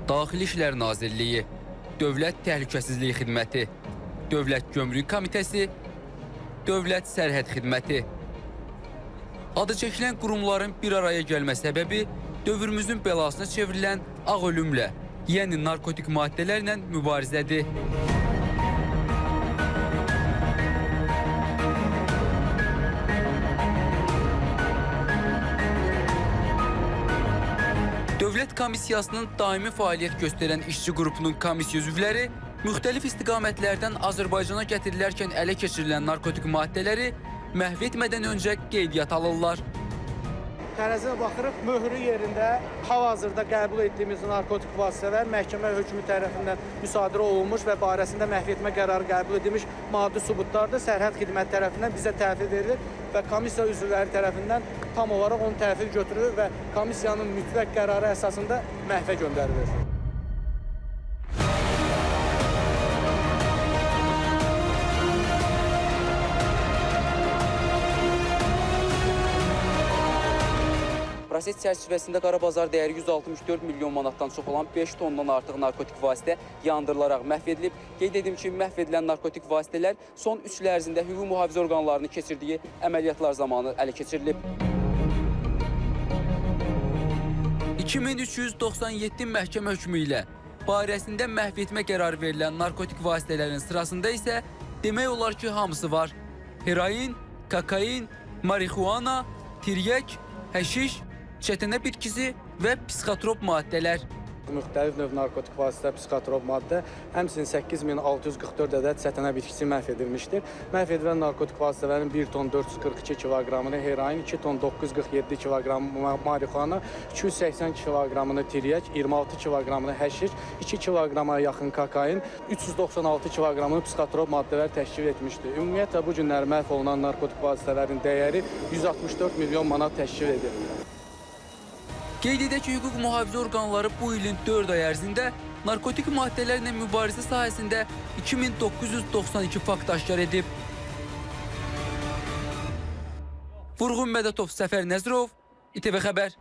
Daxili İşlər Nazirliyi, Dövlət Təhlükəsizlik Xidməti, Dövlət Gömrük Komitəsi, Dövlət Sərhəd Xidməti. Adı çəkilən qurumların bir araya gəlmə səbəbi dövrümüzün bəlasına çevrilən ağ ölümlə, yəni narkotik maddələrlə mübarizədir. Dövlət Komissiyasının daimi fəaliyyət göstərən işçi qrupunun komissiya üzvləri müxtəlif istiqamətlərdən Azərbaycana gətirilərkən ələ keçirilən narkotik maddələri məhv etmədən öncə qeydiyyat alırlar. Tərəzinə baxırıq, möhrü yerində hal-hazırda qəbul etdiyimiz narkotik vasitələr məhkəmə hökmü tərəfindən müsadirə olunmuş və barəsində məhv etmə qərarı qəbul edilmiş maddi sübutlardır. Sərhəd xidməti tərəfindən bizə təhvil verilir və komissiya üzvləri tərəfindən tam olaraq onun təhvil götürülür və komissiyanın mütləq qərarı əsasında məhvə göndərilir. Proses çərçivəsində Qarabazar dəyəri 164 milyon manatdan çox olan 5 tondan artıq narkotik vasitə yandırılaraq məhv edilib. Qeyd edim ki, məhv edilən narkotik vasitələr son 3 il ərzində hüquq mühafizə orqanlarının keçirdiyi əməliyyatlar zamanı ələ keçirilib. 2397 məhkəmə hökmü ilə barəsində məhv etmə qərarı verilən narkotik vasitələrin sırasında isə demək olar ki, hamısı var. Heroin, kokain, marixuana, tiryək, həşiş, çətənə bitkisi və psixotrop maddələr. Müxtəlif növ narkotik vasitə, psixotrop maddə, həmçinin 8644 ədəd çətənə bitkisi məhv edilmişdir. Məhv edilən narkotik vasitələrin 1 ton 442 kiloqramını heroin, 2 ton 947 kiloqramı marixuana, 280 kiloqramını tiryək, 26 kiloqramını həşiş, 2 kiloqrama yaxın kokain, 396 kiloqramını psixotrop maddələr təşkil etmişdir. Ümumiyyətlə, bu günlər məhv olunan narkotik vasitələrin dəyəri 164 milyon manat təşkil edir. Qeyd edək ki, hüquq mühafizə orqanları bu ilin 4 ay ərzində narkotik maddələrlə mübarizə sahəsində 2992 fakt aşkar edib. Vurğun Mədətov, Səfər Nəzirov, İTV Xəbər.